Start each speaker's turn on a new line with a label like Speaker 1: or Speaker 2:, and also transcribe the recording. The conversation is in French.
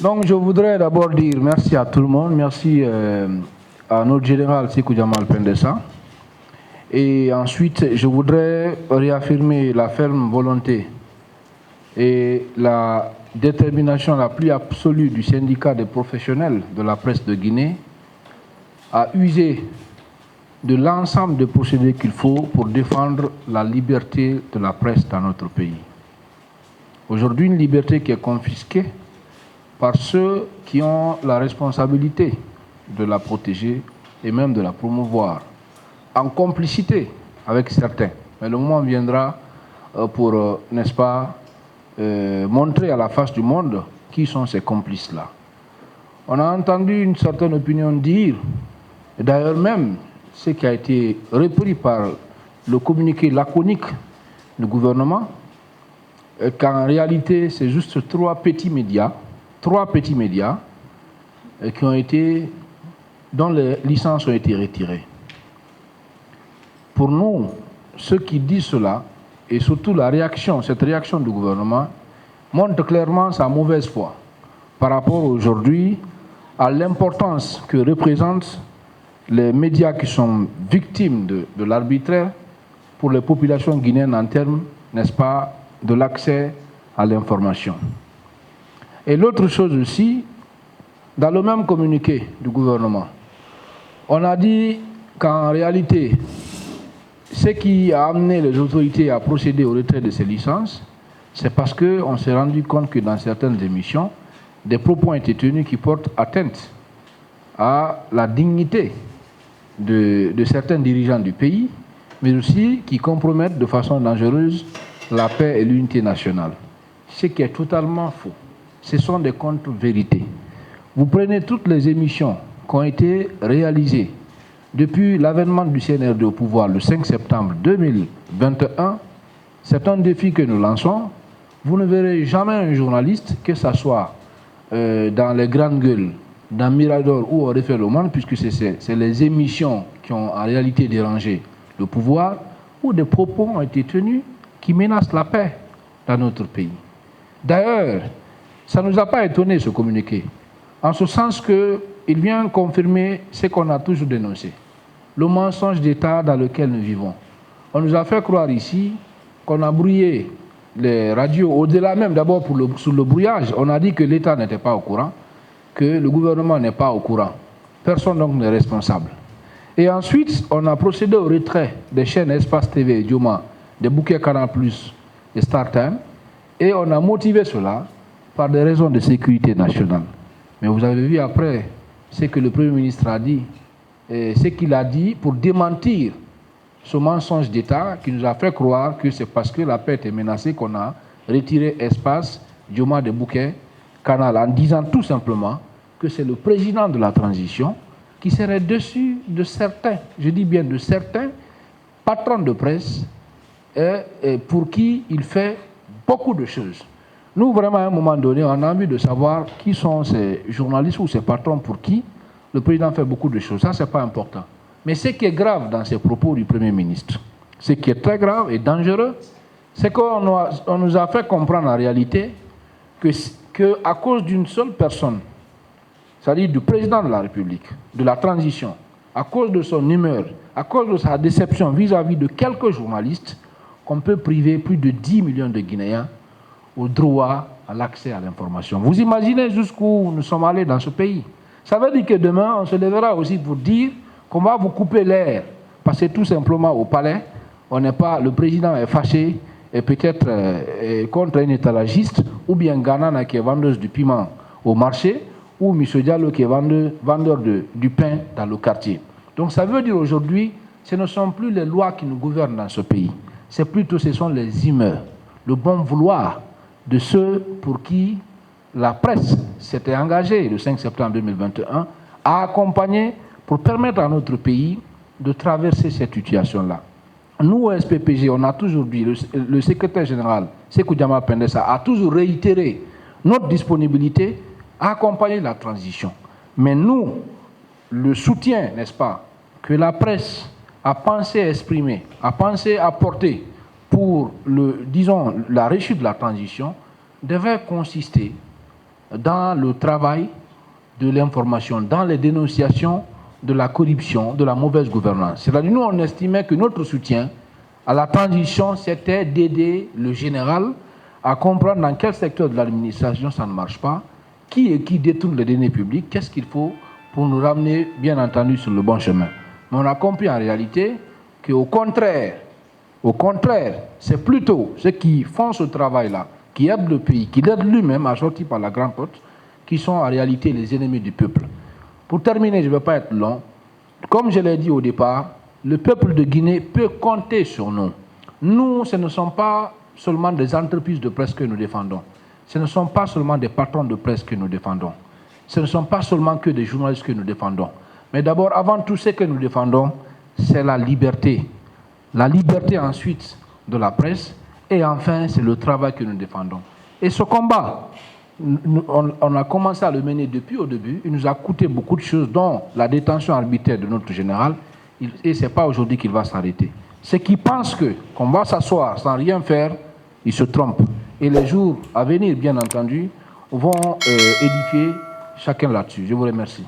Speaker 1: Donc je voudrais d'abord dire merci à tout le monde, merci à notre général Sékou Jamal Pendessa. Et ensuite, je voudrais réaffirmer la ferme volonté et la détermination la plus absolue du syndicat des professionnels de la presse de Guinée à user de l'ensemble des procédés qu'il faut pour défendre la liberté de la presse dans notre pays. Aujourd'hui, une liberté qui est confisquée par ceux qui ont la responsabilité de la protéger et même de la promouvoir, en complicité avec certains. Mais le moment viendra pour, n'est-ce pas, montrer à la face du monde qui sont ces complices-là. On a entendu une certaine opinion dire, et d'ailleurs même ce qui a été repris par le communiqué laconique du gouvernement, qu'en réalité c'est juste trois petits médias qui ont été, dont les licences ont été retirées. Pour nous, ceux qui disent cela, et surtout cette réaction du gouvernement, montre clairement sa mauvaise foi par rapport aujourd'hui à l'importance que représentent les médias qui sont victimes de l'arbitraire pour les populations guinéennes en termes, n'est-ce pas, de l'accès à l'information. Et l'autre chose aussi, dans le même communiqué du gouvernement, on a dit qu'en réalité, ce qui a amené les autorités à procéder au retrait de ces licences, c'est parce qu'on s'est rendu compte que dans certaines émissions, des propos ont été tenus qui portent atteinte à la dignité de certains dirigeants du pays, mais aussi qui compromettent de façon dangereuse la paix et l'unité nationale. Ce qui est totalement faux. Ce sont des contre-vérités. Vous prenez toutes les émissions qui ont été réalisées depuis l'avènement du CNRD au pouvoir le 5 septembre 2021, c'est un défi que nous lançons. Vous ne verrez jamais un journaliste, que ce soit dans les grandes gueules, dans Mirador ou au Refait le Monde, puisque c'est les émissions qui ont en réalité dérangé le pouvoir, où des propos ont été tenus qui menacent la paix dans notre pays. D'ailleurs, ça ne nous a pas étonné ce communiqué, en ce sens qu'il vient confirmer ce qu'on a toujours dénoncé, le mensonge d'État dans lequel nous vivons. On nous a fait croire ici qu'on a brouillé les radios, au-delà même d'abord sur le brouillage, on a dit que l'État n'était pas au courant, que le gouvernement n'est pas au courant. Personne donc n'est responsable. Et ensuite, on a procédé au retrait des chaînes Espace TV et Dioma, des bouquets Canal+, et StarTime, et on a motivé cela par des raisons de sécurité nationale. Mais vous avez vu après ce que le Premier ministre a dit, et ce qu'il a dit pour démentir ce mensonge d'État qui nous a fait croire que c'est parce que la paix était menacée qu'on a retiré Espace, Dioma, des bouquets, Canal, en disant tout simplement que c'est le président de la transition qui serait dessus de certains, je dis bien de certains, patrons de presse et pour qui il fait beaucoup de choses. Nous, vraiment, à un moment donné, on a envie de savoir qui sont ces journalistes ou ces patrons pour qui le président fait beaucoup de choses. Ça, ce n'est pas important. Mais ce qui est grave dans ces propos du Premier ministre, ce qui est très grave et dangereux, c'est qu'on nous a fait comprendre en réalité qu'à cause d'une seule personne, c'est-à-dire du président de la République, de la transition, à cause de son humeur, à cause de sa déception vis-à-vis de quelques journalistes, qu'on peut priver plus de 10 millions de Guinéens au droit à l'accès à l'information. Vous imaginez jusqu'où nous sommes allés dans ce pays. Ça veut dire que demain, on se lèvera aussi pour dire qu'on va vous couper l'air, parce que tout simplement au palais, le président est fâché et peut-être contre un étalagiste, ou bien Ganana qui est vendeuse du piment au marché, ou M. Diallo qui est vendeur du pain dans le quartier. Donc ça veut dire aujourd'hui, ce ne sont plus les lois qui nous gouvernent dans ce pays, ce sont les humeurs, le bon vouloir de ceux pour qui la presse s'était engagée le 5 septembre 2021 à accompagner pour permettre à notre pays de traverser cette situation-là. Nous, au SPPG, on a toujours dit, le secrétaire général, Sékou Jamal Pendessa, a toujours réitéré notre disponibilité à accompagner la transition. Mais nous, le soutien, n'est-ce pas, que la presse a pensé exprimer, a pensé apporter pour, la réussite de la transition, devait consister dans le travail de l'information, dans les dénonciations de la corruption, de la mauvaise gouvernance. C'est-à-dire, nous, on estimait que notre soutien à la transition, c'était d'aider le général à comprendre dans quel secteur de l'administration ça ne marche pas, qui détourne les deniers publics, qu'est-ce qu'il faut pour nous ramener, bien entendu, sur le bon chemin. Mais on a compris en réalité qu'au contraire, c'est plutôt ceux qui font ce travail-là, qui aident le pays, qui l'aident lui-même à sortir par la grande porte, qui sont en réalité les ennemis du peuple. Pour terminer, je ne vais pas être long. Comme je l'ai dit au départ, le peuple de Guinée peut compter sur nous. Nous, ce ne sont pas seulement des entreprises de presse que nous défendons. Ce ne sont pas seulement des patrons de presse que nous défendons. Ce ne sont pas seulement que des journalistes que nous défendons. Mais d'abord, avant tout ce que nous défendons, c'est la liberté. La liberté ensuite de la presse. Et enfin, c'est le travail que nous défendons. Et ce combat, on a commencé à le mener depuis au début. Il nous a coûté beaucoup de choses, dont la détention arbitraire de notre général. Et ce n'est pas aujourd'hui qu'il va s'arrêter. Ceux qui pensent qu'on va s'asseoir sans rien faire, ils se trompent. Et les jours à venir, bien entendu, vont édifier chacun là-dessus. Je vous remercie.